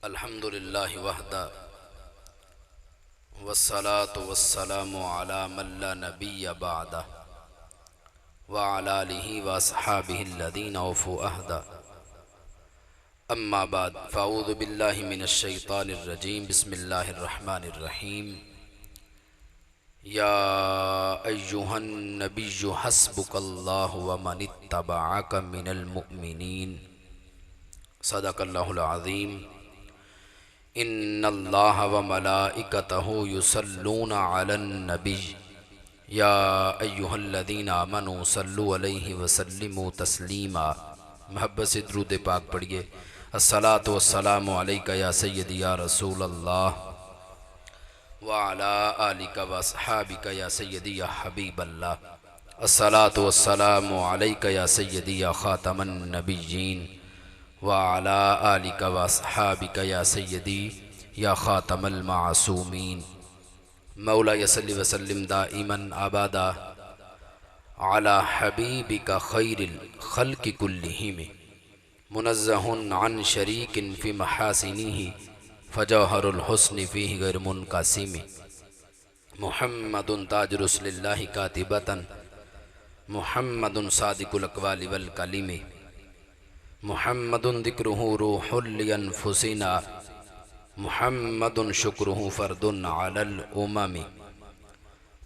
अल्हम्दुलिल्लाहि वहदा वस्सलातु वस्सलामु अला मन ला नबिय्य बअदा व अला आलिहि व अस्हाबिहि अल्लज़ीना औफ़ू अहदा। अम्मा बाद फ़अऊज़ु बिल्लाहि मिनश शैतानिर रजीम। बिस्मिल्लाहिर रहमानिर रहीम। या अय्युहन नबिय्यु हस्बुकल्लाहु व मनित्तबअक मिनल मुअ्मिनीन। सदक़ल्लाहुल अज़ीम। इन्नल्लाह व मलाइकतहु युसल्लूना अलन नबी या अय्युहल्लज़ीना आमनू सल्लु अलैहि व सल्लिमू तस्लीमा। मोहब्बत से दुरूद पाक पढ़िए। अस्सलातु वस्सलामु अलैका या सय्यदी या रसूल अल्लाह व अला आलिका व अस्हाबिका या सय्यदी या हबीब अल्लाह। अस्सलातु वस्सलामु अलैका या सय्यदी या खातमन नबिय्यीन व अला आलिका व अस्हाबिका या सय्यदी या खातमल मासूमीन। मौला यसल्लि व सल्लिम दाइमन अबदा अला हबीबिका खैरिल खल्क़ि कुल्लिहिम मुनज़्ज़हुन अन शरीकिन फ़ी महासिनिही फ़जौहरुल हुस्नि फ़ीहि गैर मुनक़सिम। मुहम्मदुन ताज रुसुलिल्लाहि कातिबतन मुहम्मदुन सादिकुल अक़वालि वल कलिम मुहम्मदुन ज़िक्रुहु रूहुल लिअन्फुसिना मुहम्मदुन शुक्रुहु फ़र्दुन अलल उममी।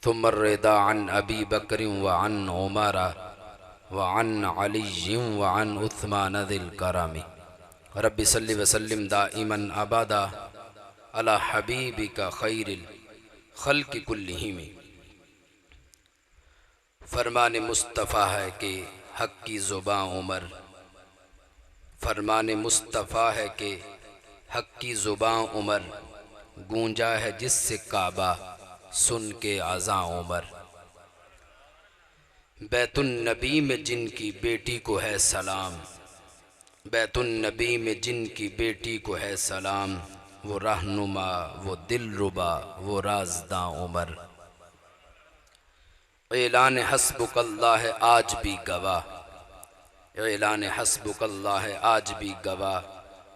थुम्मा रिदा अन अबी बकरिन व अन उमर व अन अलिय्यिन व अन उस्मान ज़िल करमी। रब्बि सल्लि व सल्लिम दाइमन अबदा अला हबीबिका खैरिल खल्क़ि कुल्लिहिम। फरमान मुस्तफ़ा है कि हक़ की ज़ुबां उमर, फरमान मुस्तफ़ा है कि हक़ की ज़ुबां उमर, गूंजा है जिससे काबा सुन के आज़ां उमर। बैतुन नबी में जिनकी बेटी को है सलाम, बैतुन नबी में जिनकी बेटी को है सलाम, वो रहनुमा वो दिलरुबा वो राज़दां उमर। ऐलान हस्बुकल्लाह है आज भी गवाह, ऐलान हस्बुकल्लाह है आज भी गवाह,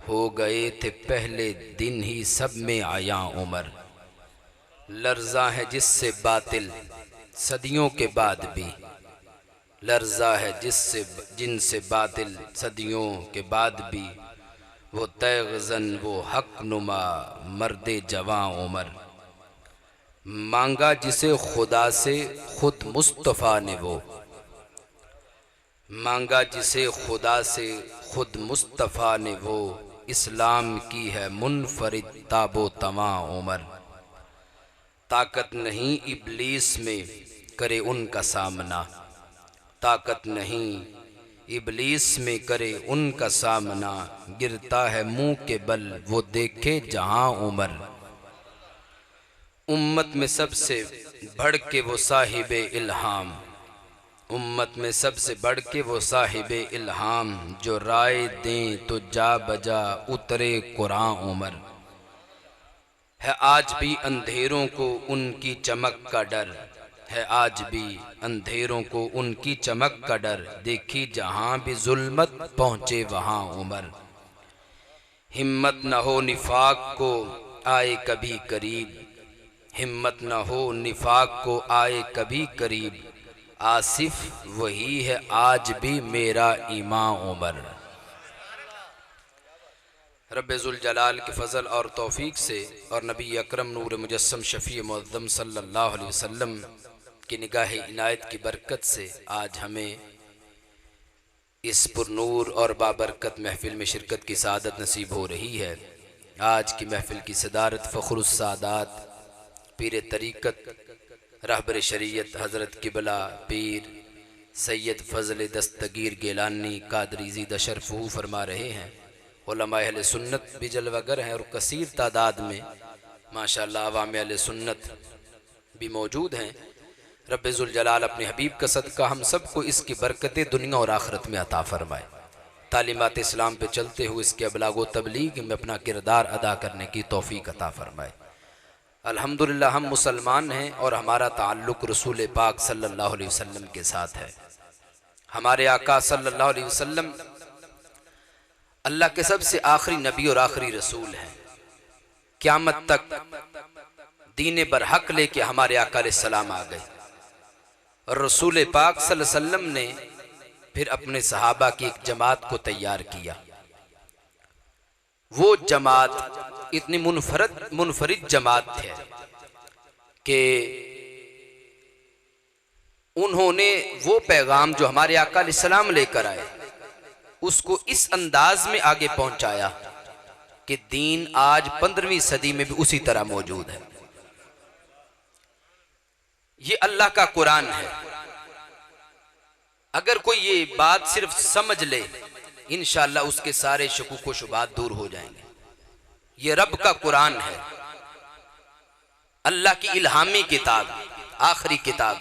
हो गए थे पहले दिन ही सब में आया उमर। लर्ज़ा है जिससे बातिल सदियों के बाद भी, लर्ज़ा है जिनसे बातिल सदियों के बाद भी, वो तैग़ज़न वो हक़ नुमा मर्दे जवां उमर। मांगा जिसे खुदा से खुद मुस्तफ़ा ने वो, मांगा जिसे खुदा से खुद मुस्तफ़ा ने वो, इस्लाम की है मुनफरिद ताबो तमां उमर। ताकत नहीं इब्लीस में करे उनका सामना, ताकत नहीं इब्लीस में करे उनका सामना, गिरता है मुँह के बल वो देखे जहाँ उमर। उम्मत में सबसे बढ़ के वो साहिबे इल्हाम, उम्मत में सबसे बढ़ के वो साहिबे इल्हाम, जो राय दें तो जा बजा उतरे कुरान उमर। है आज भी अंधेरों को उनकी चमक का डर, है आज भी अंधेरों को उनकी चमक का डर, देखी जहाँ भी जुल्मत पहुँचे वहाँ उमर। हिम्मत न हो निफाक को आए कभी करीब, हिम्मत न हो निफाक को आए कभी करीब, आसिफ वही है आज भी मेरा इमाम उमर। रब्बे ज़ुल जलाल के फ़ज़ल और तौफ़ीक से और नबी अकरम नूर मुजस्सम शफ़ी मुअज़्ज़म सल्लल्लाहु अलैहि वसल्लम की निगाह इनायत की बरकत से आज हमें इस पुरनूर और बाबरकत महफ़िल में शिरकत की सआदत नसीब हो रही है। आज की महफ़िल की सदारत फ़ख़्रुस सादात पीर तरीक़त रहबर शरीयत हज़रत क़िबला पीर सैयद फ़ज़ल दस्तगीर गिलानी कादरी ज़ीदा शरफ़हू फरमा रहे हैं। उलमा अहले सुन्नत भी जलवागर हैं और कसीर तादाद में माशाअल्लाह अवाम अहले सुन्नत भी मौजूद हैं। रब्बे ज़ुल जलाल अपने हबीब का सदका हम सबको इसकी बरकतें दुनिया और आखिरत में अता फ़रमाए। तालीमात इस्लाम पे चलते हुए इसके अबलाग व तबलीग में अपना किरदार अदा करने की तौफ़ीक अता फ़रमाए। अल्हम्दुलिल्लाह हम मुसलमान हैं और हमारा ताल्लुक़ रसूल पाक सल्लल्लाहु अलैहि वसल्लम के साथ है। हमारे आका सल्लल्लाहु अलैहि वसल्लम अल्लाह के सबसे आखिरी नबी और आखिरी रसूल हैं। क़यामत तक दीन बरहक लेके हमारे आका अलैहिस्सलाम आ गए और रसूल पाक सल्लल्लाहु अलैहि वसल्लम ने फिर अपने सहाबा की एक जमात को तैयार किया। वो जमात इतनी मुनफरिद जमात है कि उन्होंने वो पैगाम जो हमारे आका अलैहिस्सलाम लेकर आए उसको इस अंदाज में आगे पहुंचाया कि दीन आज 15वीं सदी में भी उसी तरह मौजूद है। ये अल्लाह का कुरान है। अगर कोई ये बात सिर्फ समझ ले इंशाअल्लाह उसके सारे शकूक व शुबात दूर हो जाएंगे। ये रब का कुरान है, अल्लाह की इल्हामी किताब, आखिरी किताब,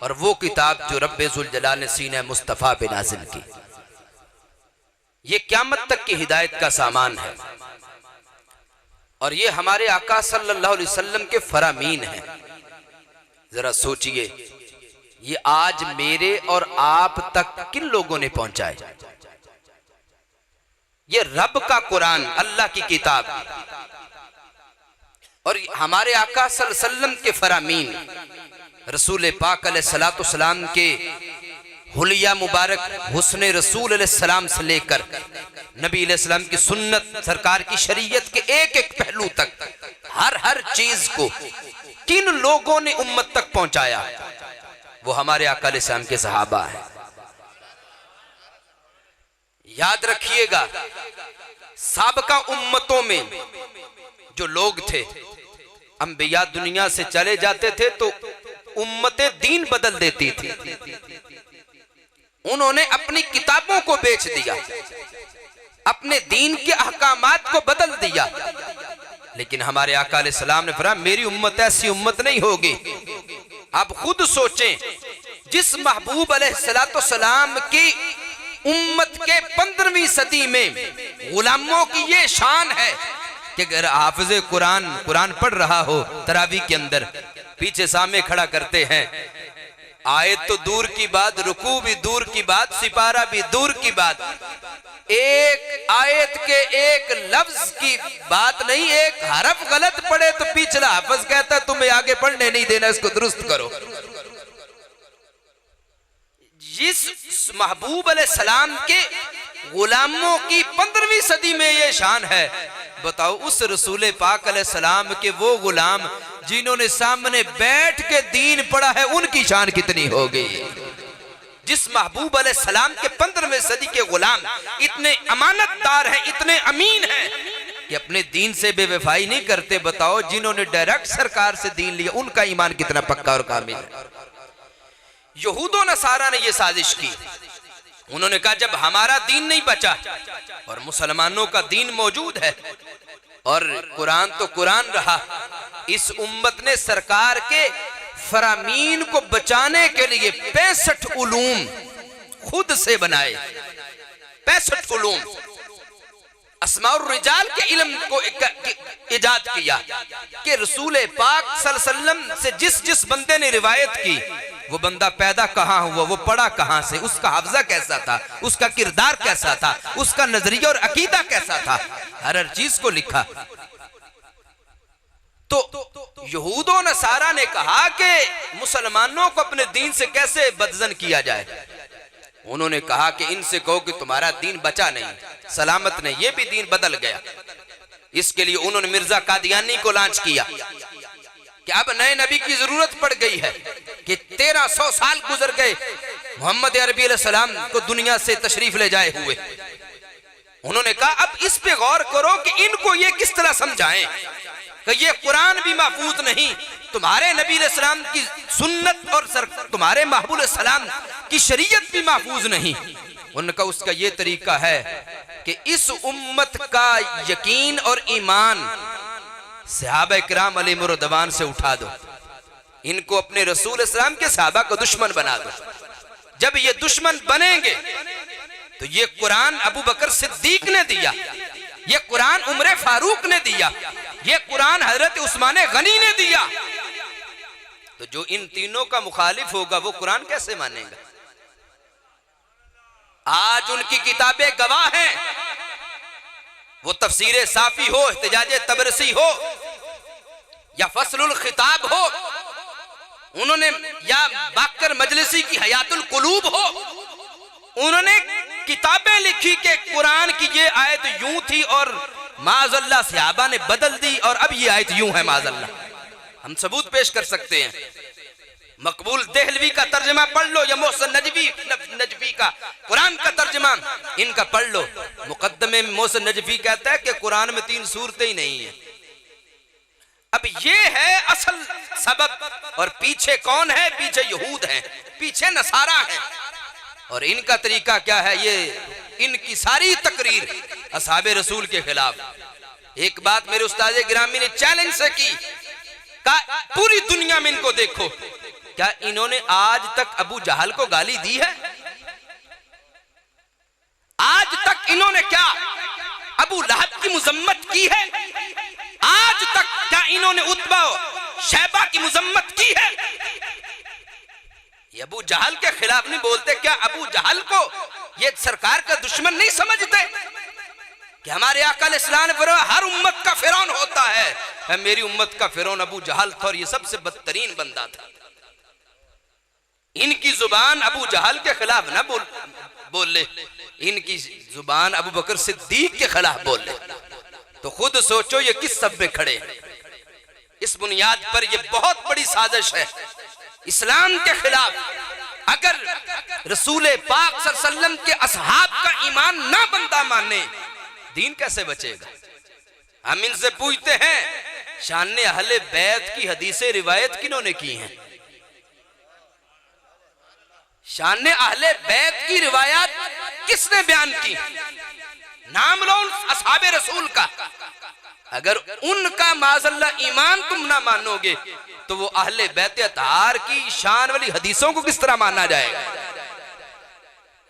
और वो किताब जो रब्बे ज़ुल जलाल ने सीने मुस्तफ़ा पे नाज़िल की। ये क़यामत तक की हिदायत का सामान है और ये हमारे आका सल्लल्लाहु अलैहि वसल्लम के फरामीन हैं। जरा सोचिए, ये आज मेरे और आप तक किन लोगों ने पहुंचाए? ये रब का कुरान, अल्लाह की किताब, और हमारे आका सल्लल्लाहु अलैहि वसल्लम के फरामीन रसूल पाक अलैहिस्सलातु वस्सलाम के हुलिया मुबारक हुस्ने रसूल अलैहिस्सलाम से लेकर नबी अलैहिस्सलाम की सुन्नत, सरकार की शरीयत के एक एक पहलू तक हर चीज को किन लोगों ने उम्मत तक पहुंचाया? वो हमारे आका अलैहिस्सलाम के सहाबा हैं। याद रखिएगा, साबका उम्मतों में जो लोग थे, अंबिया दुनिया से चले जाते थे तो उम्मतें दीन बदल देती थी। उन्होंने अपनी किताबों को बेच दिया, अपने दीन के अहकामात को बदल दिया। लेकिन हमारे आका अलैहिस्सलाम ने फरमाया मेरी उम्मत ऐसी उम्मत नहीं होगी। आप खुद सोचें, जिस महबूब अलैहिस्सलाम की उम्मत के 15वीं सदी में गुलामों की ये शान है कि अगर हाफिज़े कुरान पढ़ रहा हो तरावी के अंदर, पीछे सामने खड़ा करते हैं, आयत तो दूर की बात, रुकू भी दूर की बात, सिपारा भी दूर की बात, एक आयत के एक लफ्ज की बात नहीं, एक हरफ गलत पढ़े तो पिछला हाफिज कहता है तुम्हें आगे पढ़ने नहीं देना, इसको दुरुस्त करो। जिस महबूब अलैहिस्सलाम के गुलामों की 15वीं सदी में ये शान है, बताओ उस रसूल पाक अलैहिस्सलाम के वो गुलाम जिन्होंने सामने बैठ के दीन पढ़ा है, उनकी शान कितनी होगी? जिस महबूब अलैहिस्सलाम के 15वीं सदी के गुलाम इतने अमानतदार हैं, इतने अमीन हैं कि अपने दीन से बेवफाई नहीं करते, बताओ जिन्होंने डायरेक्ट सरकार से दीन लिया उनका ईमान कितना पक्का और कामिल है। यहूदो नसारा ने यह साजिश की, उन्होंने कहा जब हमारा दीन नहीं बचा और मुसलमानों का दीन मौजूद है और कुरान तो कुरान रहा, इस उम्मत ने सरकार के फरामीन को बचाने के लिए 65 उलूम खुद से बनाए। 65 उलूम अस्माउर रिजाल के इल्म को इजाद किया कि रसूल पाक सल्लल्लाहु अलैहि वसल्लम से जिस बंदे ने रिवायत की वो बंदा पैदा कहाँ हुआ, वो पढ़ा कहाँ से, उसका हाफजा कैसा था, उसका किरदार कैसा था, उसका नजरिया और अकीदा कैसा था, हर चीज को लिखा। तो यहूदो नसारा ने कहा कि मुसलमानों को अपने दीन से कैसे बदजन किया जाए। उन्होंने कहा कि इनसे कहो कि तुम्हारा दीन बचा नहीं, सलामत नहीं, ये भी दीन बदल गया। इसके लिए उन्होंने मिर्जा कादियानी को लॉन्च किया कि अब नए नबी की जरूरत पड़ गई है कि 1300 साल गुजर गए मोहम्मद अरबी अलैहिस्सलाम को दुनिया से तशरीफ ले जाए हुए। उन्होंने कहा अब इस पे गौर करो कि इनको ये किस तरह समझाएं कि ये कुरान भी महफूज नहीं, तुम्हारे नबी अलैहिस्सलाम की सुन्नत और तुम्हारे महबूब अलैहिस्सलाम की शरीयत भी महफूज नहीं। उनका उसका ये तरीका है कि इस उम्मत का यकीन और ईमान सहाबा किराम अलैहिम रिदवान से उठा दो, इनको अपने रसूल इस्लाम के सहाबा को दुश्मन बना दो। जब ये दुश्मन बनेंगे तो ये कुरान अबू बकर सिद्दीक ने दिया, ये कुरान उमर फारूक ने दिया, ये कुरान हजरत उस्मान गनी ने दिया। तो जो इन तीनों का मुखालिफ होगा वो कुरान कैसे मानेगा? आज उनकी किताबें गवाह हैं वो तफसीर साफी हो, इहतिजाज तबरसी हो या फसलुल खिताब हो, उन्होंने या बाकर मजलिसी की हयातुल कुलूब हो, उन्होंने किताबें लिखी कि कुरान की ये आयत यूं थी और माज़अल्लाह सहाबा ने बदल दी और अब ये आयत यूं है माज़अल्लाह। हम सबूत पेश कर सकते हैं। मकबूल देहलवी का तर्जमा पढ़ लो या मोहसिन नजफी का कुरान का तर्जमा इनका पढ़ लो। मुकद्दमे में मोहसिन नजफी कहता है कि कुरान में 3 सूरतें ही नहीं है। अब ये है असल सबब। और पीछे कौन है? पीछे यहूद हैं, पीछे नसारा हैं। और इनका तरीका क्या है? ये इनकी सारी तकरीर असहाबे रसूल के खिलाफ। एक बात मेरे उस्ताद गिरामी ने चैलेंज से की, पूरी दुनिया में इनको देखो, क्या इन्होंने आज तक अबू जहल को गाली दी है? आज तक इन्होंने क्या अबू लहब की मुजम्मत की है? आज तक क्या इन्होंने उत्बा शैबा की मुजम्मत की है? ये अबू जहल के खिलाफ नहीं बोलते। क्या अबू जहल को ये सरकार का दुश्मन नहीं समझते कि हमारे आका अलैहिस्सलाम ने फरमाया हर उम्मत का फिरौन होता है, मेरी उम्मत का फिरौन अबू जहल था और ये सबसे बदतरीन बंदा था। इनकी जुबान अबू जहल के खिलाफ ना बोले, इनकी जुबान अबू बकर सिद्दीक के खिलाफ बोले, तो खुद सोचो ये किस सब में खड़े हैं। इस बुनियाद पर ये बहुत बड़ी साजिश है इस्लाम के खिलाफ। अगर रसूल पाक सल्लल्लाहु अलैहि वसल्लम के असहाब का ईमान ना बंदा माने, दीन कैसे बचेगा? हम इनसे पूछते हैं, शान अहले बैत की हदीसें रिवायत किन्होंने की हैं? शान अहले बैत की रिवायत किसने बयान की? नाम लो असहाबे रसूल का। अगर उनका माज़अल्लाह ईमान तुम ना मानोगे तो वो अहले बैत अतहार की शान वाली हदीसों को किस तरह माना जाएगा?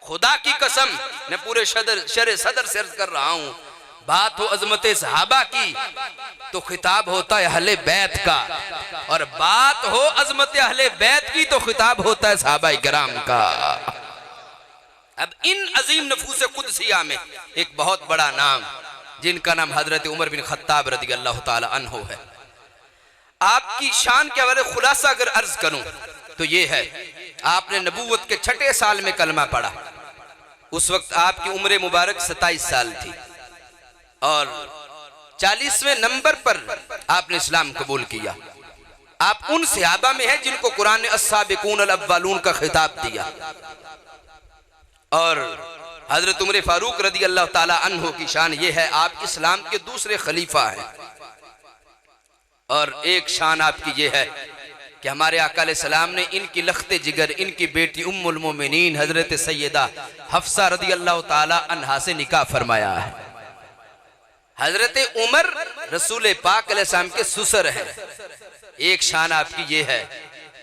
खुदा की कसम, मैं पूरे शरे सदर से अर्ज कर रहा हूं, बात हो अजमत सहाबा की तो खिताब होता है अहले बैत का, और बात हो अजमत अहले बैत की तो खिताब होता है सहाबा इकराम का। अब इन अजीम नफूस कुदसिया में एक बहुत बड़ा नाम, जिनका नाम हजरत उमर बिन खत्ताब रज़ी अल्लाह ताला अन्हु है। आपकी शान के हवाले खुलासा अगर अर्ज करूं तो ये है, आपने नबूवत के 6ठे साल में कलमा पढ़ा। उस वक्त आपकी उम्र मुबारक 27 साल थी और 40वें नंबर पर आपने इस्लाम कबूल किया। आप उन सहाबा में हैं जिनको कुरान ने अस्साबिकून अल अव्वलून का खिताब दिया। और हजरत उमर फारूक रज़ी अल्लाह ताला अन्हु की शान ये है, आप इस्लाम के दूसरे खलीफा हैं। और एक शान आपकी ये है कि हमारे आका अलैहिस्सलाम ने इनकी लख्ते जिगर, इनकी बेटी उम्मुल मोमिनीन हजरत सैयदा हफ्सा रज़ी अल्लाह ताला अन्हा से निकाह फरमाया है। हजरत उमर रसूल पाक अलैहिस्सलाम के ससुर हैं। एक शान आपकी ये है।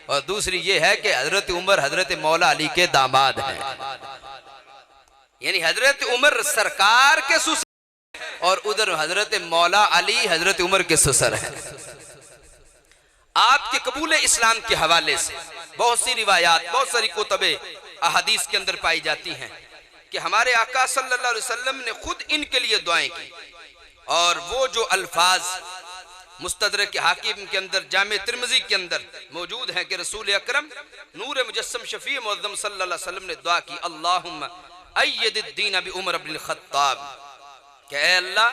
और दूसरी ये है कि हजरत उमर हजरत मौला अली के दामाद हैं, यानी हजरत उमर सरकार के ससुर और उधर हजरत मौला अली हजरत उमर के ससुर हैं। आपके कबूल इस्लाम के हवाले से बहुत सी रिवायात, बहुत सारी कुतुबे अहादीस के अंदर पाई जाती हैं कि हमारे आका सल्लल्लाहु अलैहि वसल्लम ने खुद इनके लिए दुआएं की। और वो जो अल्फाज मुस्तदरक हाकिम के अंदर, जामे तिर्मिज़ी के अंदर मौजूद हैं कि रसूल अकरम नूर मुजस्सम शफी मुअज़्ज़म सल्लल्लाहु अलैहि वसल्लम ने दुआ की, अल्लाहुम्मा अय्यिद बि उमर बिन खत्ताब, कि ऐ अल्लाह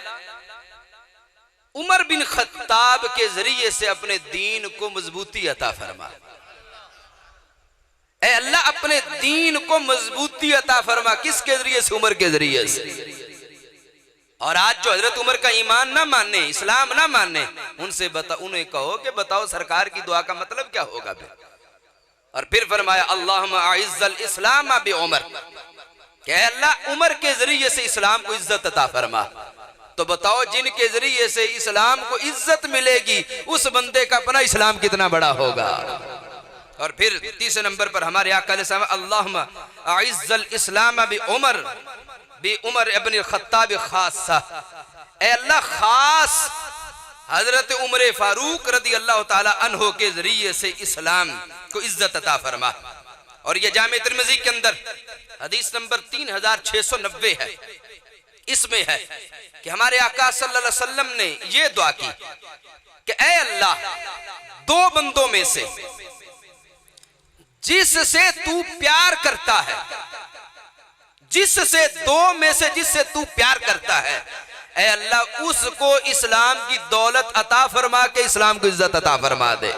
उमर बिन खत्ताब के जरिए से अपने दीन को मजबूती अता फरमा। ऐ अल्लाह अपने दीन को मजबूती अता फरमा। किसके जरिए से? उमर के जरिए से। और आज जो हजरत उमर का ईमान ना माने, इस्लाम ना माने, उनसे उन्हें कहो कि बताओ सरकार की दुआ का मतलब क्या होगा फिर? और फिर फरमाया अल्लाहुम्मा अइज़्ज़ल इस्लाम बि उमर, कि अल्लाह उमर के जरिए से इस्लाम को इज्जत अता फरमा। तो बताओ जिनके जरिए से इस्लाम को इज्जत मिलेगी उस बंदे का अपना इस्लाम कितना बड़ा होगा। और फिर तीसरे नंबर पर हमारे आका अलैहिस्सलाम अल्लाहुम्मा अइज़्ज़ल इस्लाम बि उमर इब्न खत्ताब खासा, ऐ अल्लाह खास हजरत उमर फारूक रज़ी अल्लाह ताला अन्हु के जरिए से इस्लाम को इज्जत अता फरमा। और यह जामे तिर्मिज़ी के अंदर हदीस नंबर 3690 है। इसमें है कि हमारे आका सल्लल्लाहु अलैहि वसल्लम ने ये दुआ की कि ऐ अल्लाह, दो बंदों में से जिससे तू प्यार करता है, जिससे दो में से जिससे तू प्यार करता है, ऐ अल्लाह उसको इस्लाम की दौलत अता फरमा के इस्लाम को इज्जत अता फरमा दे।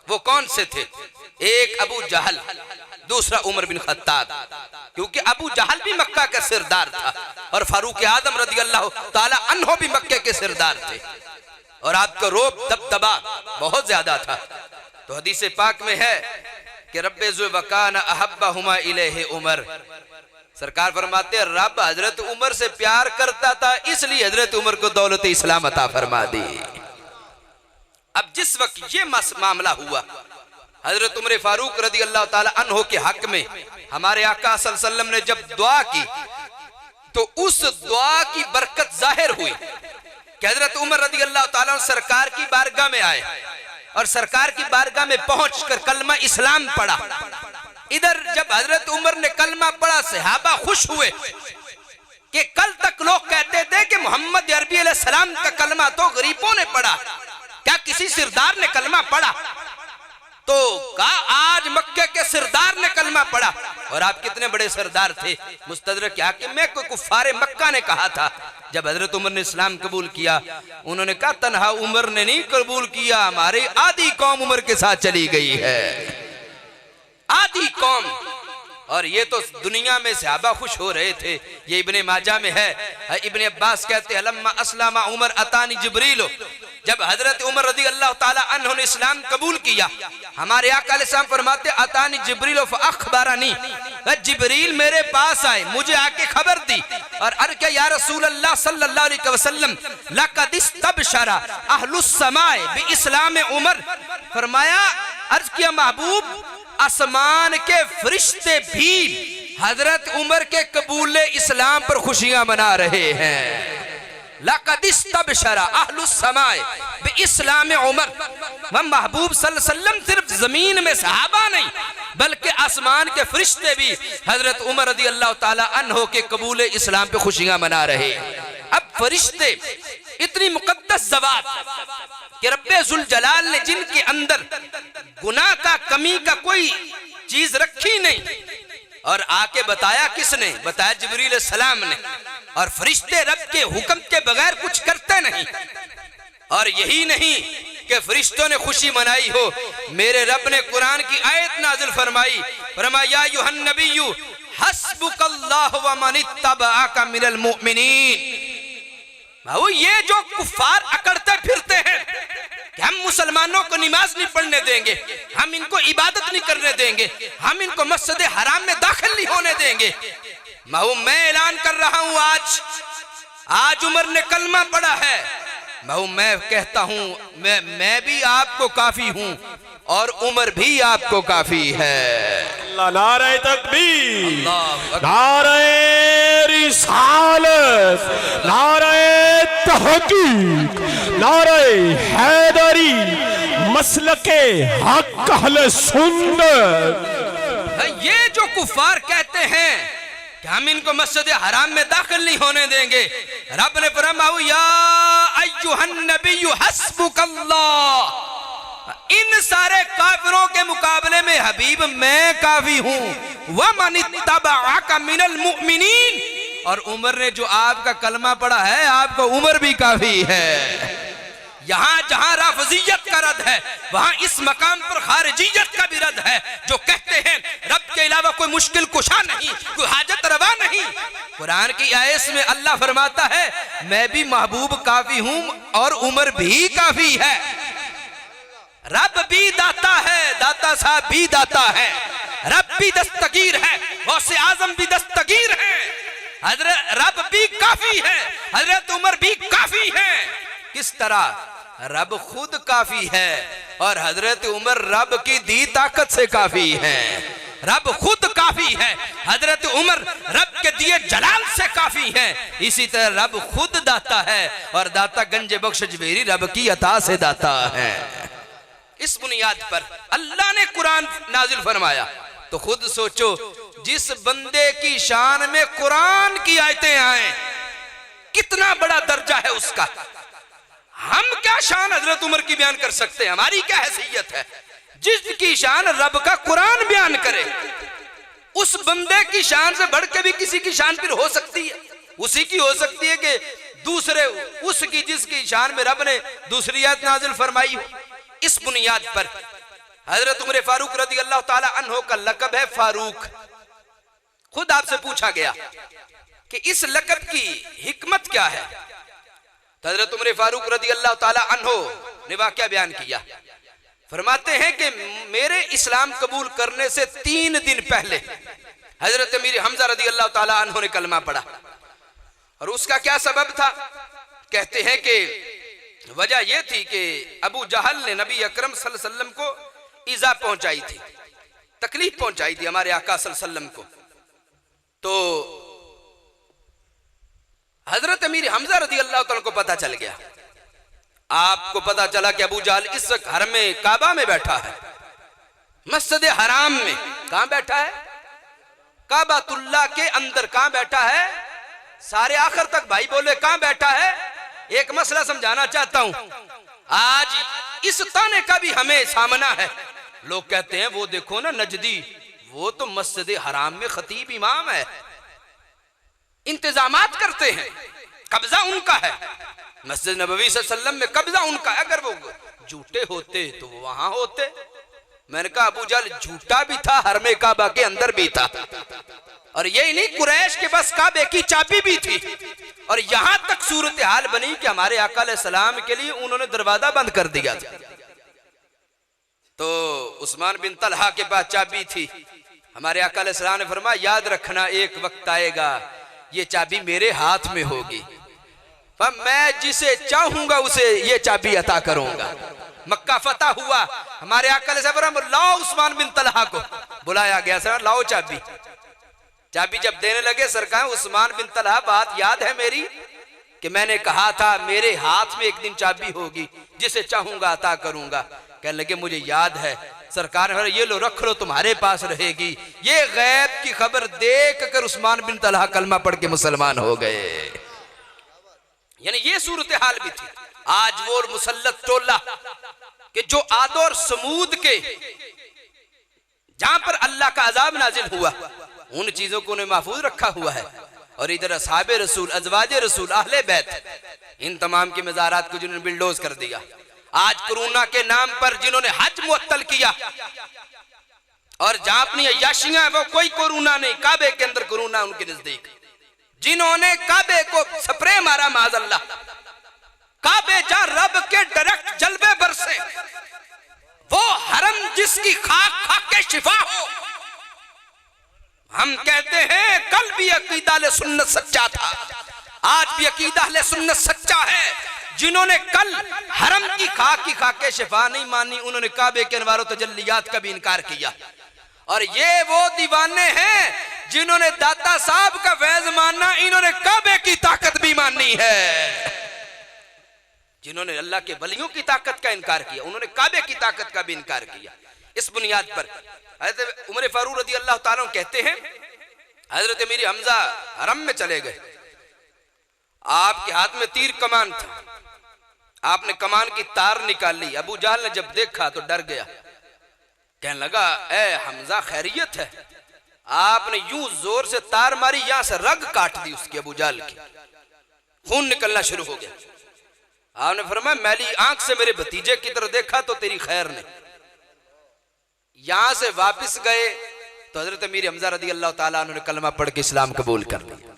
वो कौन से थे? एक अबू जहल, दूसरा उमर बिन खत्ताब, क्योंकि अबू जहल भी मक्का का सरदार था और फारूक आजम रज़ी अल्लाह ताला अन्हो भी मक्के के सरदार थे और आपका रोब दबदबा बहुत ज्यादा था। तो हदीस पाक में है कि रब्बे ज़ुबकान अहब्बहुमा इलैहि उमर, सरकार फरमाते हैं रब हजरत उमर से प्यार करता था इसलिए हजरत उमर को दौलत इस्लाम अता फरमा दी। अब जिस वक्त ये मामला हुआ हजरत उमर फारूक रज़ी अल्लाह ताला अन्हो के हक में हमारे आका सल्लल्लाहु अलैहि वसल्लम ने जब दुआ की तो उस दुआ की बरकत जाहिर हुई कि हजरत उमर रज़ी अल्लाह ताला सरकार की बारगाह में आए और सरकार की बारगाह में पहुंचकर कलमा इस्लाम पढ़ा। इधर जब हजरत उमर ने कलमा पढ़ा सहाबा खुश हुए कि कल तक लोग कहते थे कि मोहम्मद अरबी अलैहिस्सलाम का कलमा तो गरीबों ने पढ़ा, क्या किसी सरदार ने कलमा पढ़ा? तो कहा आज मक्के के सरदार ने कलमा पढ़ा। और आप कितने बड़े सरदार थे, मुस्तदरक हाकिम में कोई कुफारे मक्का ने कहा था जब हजरत उमर ने इस्लाम कबूल किया, उन्होंने कहा तन्हा उमर ने नहीं कबूल किया, हमारी आधी कौम उमर के साथ चली गई है, आधी कौम। और ये तो दुनिया में सहाबा खुश हो रहे थे। ये इब्ने माजा में है, इब्ने अब्बास कहते हैं लम्मा अस्लमा उमर अतानी जिब्रील, जब हजरत उमर रज़ी अल्लाह ताला अन्हु ने इस्लाम कबूल किया हमारे आका अलैहिस्सलाम फरमाते अतानी जिब्रील फअखबरनी, जिब्रील मेरे पास आए मुझे आके खबर दी और अर्ज़ या रसूल अल्लाह सल्लल्लाहु अलैहि वसल्लम लक़द इस्तबशरा अहलुस समाए बिइस्लाम उमर, फरमाया अर्ज किया महबूब आसमान के फरिश्ते भी हजरत उमर के कबूल इस्लाम पर खुशियां मना रहे हैं। लक़द इस्तबशरा अहलुस समाए बिइस्लाम उमर, महबूब सल्लल्लाहु अलैहि वसल्लम सिर्फ जमीन में सहाबा नहीं बल्कि आसमान के फरिश्ते भी हजरत उमर रज़ी अल्लाह ताला अन्हो के कबूल इस्लाम पे खुशियां मना रहे। अब फरिश्ते इतनी मुकद्दस ज़वात कि रब्बे ज़ुल जलाल ने जिनके अंदर गुनाह का कमी का कोई चीज रखी नहीं और आके बताया किसने? बताया जिब्रील सलाम ने। और फरिश्ते रब के हुक्म के बगैर कुछ करते नहीं। और यही नहीं कि फरिश्तों ने खुशी मनाई हो, मेरे रब ने कुरान की आयत नाजिल फरमाई, फरमाया या अय्युहन नबिय्यु हस्बुकल्लाहु व मन इत्तबअका मिनल मुमिनीन। भाऊ ये जो कुफार अकड़ते फिरते हैं कि हम मुसलमानों को नमाज नहीं पढ़ने देंगे, हम इनको इबादत नहीं करने देंगे, हम इनको मस्जिद हराम में दाखिल नहीं होने देंगे, महू मैं ऐलान कर रहा हूं आज उमर ने कलमा पढ़ा है, महू मैं कहता हूं मैं भी आपको काफी हूं और उमर भी आपको काफी है। नारे तकबीर, नारे रिसालत, नारे तहकीक, नारे हैदरी, मसलके हक अहले सुन्नत। ये जो कुफार कहते हैं कि हम इनको मस्जिद हराम में दाखिल नहीं होने देंगे, रब ने फरमाया या अय्युहन नबिय्यु हस्बुकल्लाह, इन सारे काफिरों के मुकाबले में हबीब मैं काफी हूं, व मन इत्तबअका मिनल मुमिनीन, और उमर ने जो आपका कलमा पढ़ा है आपको उमर भी काफी है। यहां जहां राफजियत का रद है वहां इस मकाम पर खारिजियत का भी रद है, जो कहते हैं रब के अलावा कोई मुश्किल कुशा नहीं, कोई हाजत रवा नहीं। कुरान की आयत में अल्लाह फरमाता है मैं भी महबूब काफी हूं और उमर भी काफी है। रब भी दाता है, दाता साहब भी दाता है, रब भी दस्तगीर है, गौसे आजम भी दस्तगीर है, हजरत रब भी काफी है, हजरत उमर भी काफी है। किस तरह? रब खुद काफी है और हजरत उमर रब की दी ताकत से काफी है। रब खुद काफी है, हजरत उमर रब के दिए जलाल से काफी है। इसी तरह रब खुद दाता है और दाता गंज बख्श जबेरी रब की अता से दाता है। इस बुनियाद पर अल्लाह ने कुरान नाजिल फरमाया। तो खुद सोचो जिस बंदे की शान में कुरान की आयतें आए कितना बड़ा दर्जा है उसका। हम क्या शान हजरत उमर की बयान कर सकते हैं, हमारी क्या हैसियत है। जिसकी शान रब का कुरान बयान करे, उस बंदे की शान से बढ़ के भी किसी की शान फिर हो सकती है, उसी की हो सकती है कि दूसरे उसकी जिसकी शान में रब ने दूसरी आयत नाजिल फरमाई हो। इस बुनियाद पर हजरत उमर फारूक रदी अल्लाह ताला अन्हो का लकब है फारूक। खुद आपसे पूछा गया कि इस लकब की हिकमत क्या है, तो हजरत उमर फारूक रदी अल्लाह ताला अन्हो ने वाकया बयान किया। फरमाते हैं कि मेरे इस्लाम कबूल करने से 3 दिन पहले हजरत अमीर हमजा रदी अल्लाह ताला अन्हो ने कलमा पढ़ा। और उसका क्या सबब था, कहते हैं कि वजह यह थी कि अबू जहल ने नबी अकरम सल्लल्लाहु अलैहि वसल्लम को ईजा पहुंचाई थी, तकलीफ पहुंचाई थी हमारे आका सल्लल्लाहु अलैहि वसल्लम को। तो हजरत अमीर हमजा रदी अल्लाह ताला को पता चल गया, आपको पता चला कि अबू जहल इस वक्त हरम में काबा में बैठा है, मस्जिद हराम में। कहां बैठा है? काबातुल्लाह के अंदर। कहां बैठा है? सारे आखिर तक भाई बोले कहां बैठा है। एक मसला समझाना चाहता हूं, आज इस ताने का भी हमें सामना है। लोग कहते हैं वो देखो ना नजदी, वो तो मस्जिद हराम में खतीब इमाम है, इंतजामात करते हैं, कब्जा उनका है, मस्जिद नबवी सल्लल्लाहु अलैहि वसल्लम में कब्जा उनका। अगर वो झूठे होते तो वो वहां होते। मैंने कहा अबू जहल झूठा भी था, हरमे काबा के अंदर भी था। और यही नहीं, कुरैश के पास काबे की चाबी भी थी। और यहां तक सूरत हाल बनी कि हमारे आका अलैहिस्सलाम के लिए उन्होंने दरवाजा बंद कर दिया था। तो उस्मान बिन तलहा के पास चाबी थी। हमारे आका अलैहिस्सलाम ने फरमाया याद रखना एक वक्त आएगा ये चाबी मेरे हाथ में होगी, मैं जिसे चाहूंगा उसे ये चाबी अता करूंगा। मक्का फतह हुआ, हमारे आका ने फरमाया लाओ उस्मान बिन तलहा को बुलाया गया, सर लाओ चाबी। चाबी जब देने लगे, सरकार उस्मान बिन तलहा बात याद है मेरी कि मैंने कहा था मेरे हाथ में एक दिन चाबी होगी, जिसे चाहूंगा अता करूंगा। कहने लगे मुझे याद है। सरकार ये लो रख लो, तुम्हारे पास रहेगी। ये गैब की खबर देख कर उस्मान बिन तलहा कलमा पढ़ के मुसलमान हो गए। यानी ये सूरत हाल भी थी। आज वो मुसल्लत टोला कि जो आद और समूद के जहां पर अल्लाह का अजाब नाजिल हुआ, उन चीजों को उन्हें महफूज रखा हुआ है। और इधर असहाबे रसूल, अज़वाजे रसूल, अहले बैत, इन तमाम के मज़ारात को जिन्होंने बिल्डोज कर दिया। आज कोरोना के नाम पर जिन्होंने हज मुअत्तल किया और जहां अपनी अय्याशियां वो कोई कोरोना नहीं, काबे के अंदर कोरोना उनके नजदीक। जिन्होंने काबे को स्प्रे मारा माज़अल्लाह, काबे जहां रब के डायरेक्ट जलवे बरसे, वो हरम जिसकी खाक खाक के शिफा हो। हम कहते हैं कल भी अकीदा अहले सुन्नत सच्चा था, आज भी अकीदा अहले सुन्नत सच्चा है। जिन्होंने कल हरम की खाक के शिफा नहीं मानी, उन्होंने काबे के अनवार तजल्लियात का भी इनकार किया। और ये वो दीवाने हैं जिन्होंने दाता साहब का फैज मानना, इन्होंने काबे की ताकत भी मानी है। जिन्होंने अल्लाह के वलियों की ताकत का इनकार किया, उन्होंने काबे की ताकत का भी इनकार किया। इस बुनियाद पर हज़रत उमर फारूक रज़ी अल्लाह ताला कहते हैं हजरत अमीर हमजा हरम में चले गए, आपके हाथ में तीर कमान था, आपने कमान की तार निकाली। अबू जहल ने जब देखा तो डर गया, कहने लगा ए हमजा खैरियत है? आपने यूं जोर से तार मारी, यहां से रग काट दी उसकी, अबू जहल की, खून निकलना शुरू हो गया। आपने फरमाया मैली आंख से मेरे भतीजे की तरफ देखा तो तेरी खैर नहीं। यहां से वापस गए तो हजरत अमीर हमजा रदी अल्लाह ताला अन्हु ने कलमा पढ़ के इस्लाम कबूल कर लिया।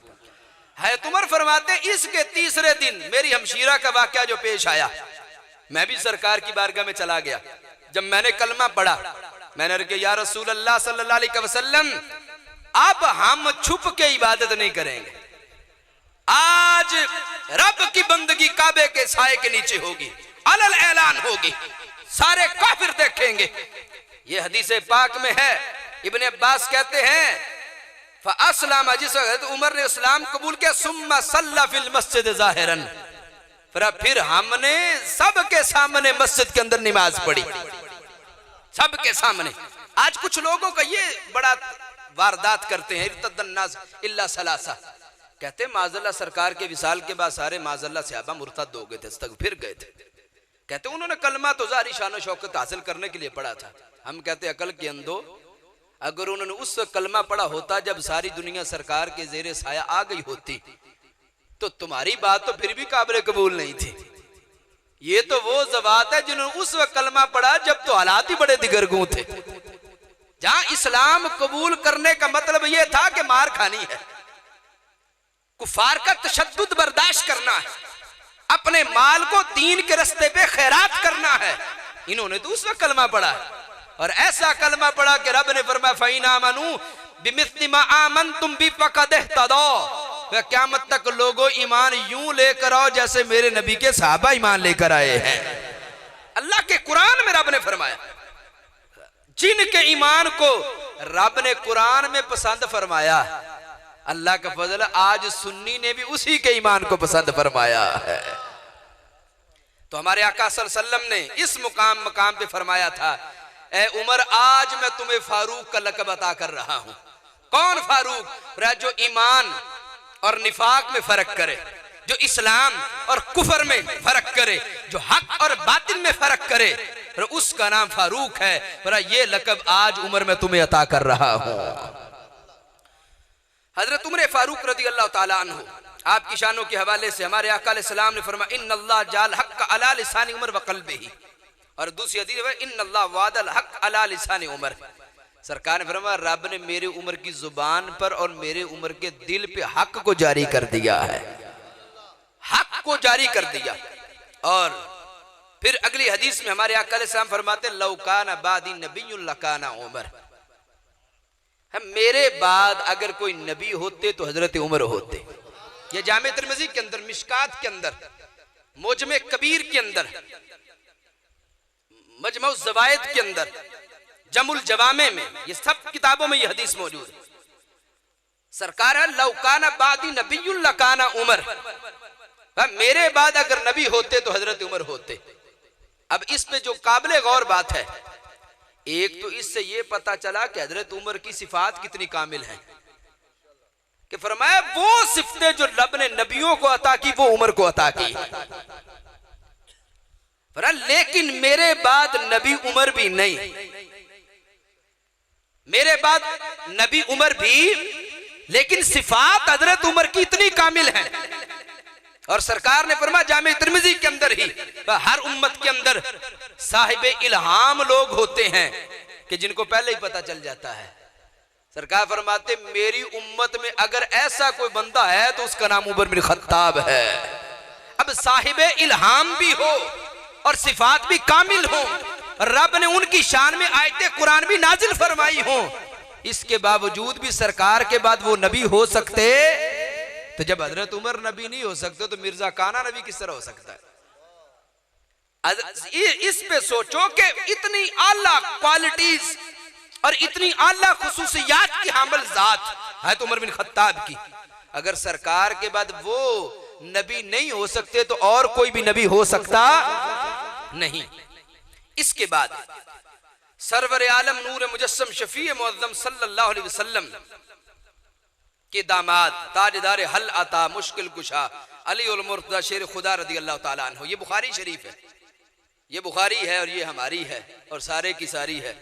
है तुमर फरमाते इसके तीसरे दिन मेरी हमशीरा का वाकया जो पेश आया, मैं भी सरकार की बारगाह में चला गया। जब मैंने कलमा पढ़ा, मैंने कहा या रसूल अल्लाह सल्लल्लाहु अलैहि वसल्लम, अब हम छुप के इबादत नहीं करेंगे, आज रब की बंदगी काबे के साए के नीचे होगी, अलल ऐलान होगी, सारे काफिर देखेंगे। ये हदीस पाक में है। इब्न अब्बास कहते हैं फअस्लम, जिस वक्त उमर ने इस्लाम कबूल किया, सुम्मा सल्ला फिल मस्जिद ज़ाहिरन, फिर हमने सबके सामने मस्जिद के अंदर नमाज पढ़ी, सबके सामने। आज कुछ लोगों का ये बड़ा वारदात करते हैं, इर्तद्दन नास इल्ला सलासा, कहते माजल्ला सरकार के विसाल के बाद सारे माजल्ला सहाबा मुर्तद हो गए थे, इस्तगफिर गए थे। कहते उन्होंने कलमा तो ज़ाहिरी शान शौकत हासिल करने के लिए पढ़ा था। हम कहते अकल के अंधो, अगर उन्होंने उस वक्त कलमा पढ़ा होता जब सारी दुनिया सरकार के जेरे साया आ गई होती, तो तुम्हारी बात तो फिर भी काबिल कबूल नहीं थी। ये तो वो ज़वात है जिन्होंने उस वक्त कलमा पढ़ा जब तो हालात ही बड़े दिगरगू थे, जहां इस्लाम कबूल करने का मतलब यह था कि मार खानी है, कुफार का तशद्दुद बर्दाश्त करना है, अपने माल को दीन के रास्ते पे खैरात करना है। इन्होंने तो उस वक्त कलमा पढ़ा है, और ऐसा कलमा पढ़ा कि रब ने फरमाया फ़इन आमनू बिमिस्लि मा आमनतुम बि फ़क़द इह्तदौ। क़यामत तक लोगों ईमान यूं लेकर आओ जैसे मेरे नबी के सहाबा ईमान लेकर आए हैं। अल्लाह के कुरान में रब ने फरमाया, जिनके ईमान को रब ने कुरान में पसंद फरमाया, अल्लाह का फजल आज सुन्नी ने भी उसी के ईमान को पसंद फरमाया है। तो हमारे आका सल्लल्लाहु अलैहि वसल्लम ने इस मकाम पे फरमाया था, ए उमर आज मैं तुम्हें फारूक का लक़ब अता कर रहा हूं। कौन फारूक? जो ईमान और निफाक में फर्क करे, जो इस्लाम और कुफर में फर्क करे, जो हक और बातिल में फर्क करे, उसका नाम फारूक है। ये लक़ब आज उमर में तुम्हें अता कर रहा हूं। हजरत उमर फारूक रज़ी अल्लाह ताला अन्हु, आपकी शानों के हवाले से हमारे आका अलैहिस्सलाम ने फरमाया इन्नल्लाह जाल हक़ अला लिसानी उमर व क़ल्बिही, और दूसरी हदीस है इन्नल्लाह वादल हक़ अला लिसानी उमर। सरकार ने फरमाया रब ने मेरे उमर की जुबान पर और मेरे उमर के दिल पे हक को जारी कर दिया है, हक को जारी कर दिया। और फिर अगली हदीस में हमारे आका अलैहिस्सलाम फरमाते लौ काना बादी नबियुन लकाना उमर, मेरे बाद अगर कोई नबी होते तो हजरत उमर होते। ये जामे तिर्मिज़ी के अंदर, मिशकात के अंदर, मुजमे कबीर के अंदर, मजमउ ज़वाइद के अंदर, जमुल जवामे में, ये सब किताबों में ये हदीस मौजूद है। सरकार है लौ काना बादी नबियुन लकाना उमर, मेरे बाद अगर नबी होते तो हजरत उमर होते। अब इस पे जो काबिल गौर बात है, एक तो इससे ये पता चला कि हजरत उमर की सिफात कितनी कामिल है, कि फरमाया वो सिफतें जो रब ने नबियों को अता की वो उमर को अता की। लेकिन मेरे बाद नबी उमर भी नहीं, मेरे बाद नबी उमर भी, लेकिन सिफात हजरत उमर की इतनी कामिल है। और सरकार ने फरमाया जामे तिर्मिज़ी के अंदर ही, हर उम्मत के अंदर साहिबे इल्हाम लोग होते हैं कि जिनको पहले ही पता चल जाता है। सरकार फरमाते मेरी उम्मत में अगर ऐसा कोई बंदा है तो उसका नाम उमर बिन खत्ताब है। अब साहिबे इल्हाम भी हो और सिफात भी कामिल हो, रब ने उनकी शान में आयते कुरान भी नाजिल फरमाई हो, इसके बावजूद भी सरकार के बाद वो नबी हो सकते। तो जब हजरत उमर नबी नहीं हो सकते तो मिर्जा काना नबी किस तरह हो सकता है? इस पे सोचो कि इतनी आला क्वालिटीज और इतनी आला खुसूसियात की हामिल जात है तो उमर बिन खत्ताब की, अगर सरकार के बाद वो नबी नहीं हो सकते तो और कोई भी नबी हो सकता नहीं। इसके बाद सरवर आलम नूर मुजस्सम शफी मुअज़्ज़म सल्लल्लाहु अलैहि वसल्लम के दामाद ताजदार हल अता मुश्किल कुशा अली उल मुर्तज़ा शेर खुदा रज़ी अल्लाह ताला अन्हु, ये बुखारी शरीफ है, ये बुखारी है और ये हमारी है और सारे की सारी है।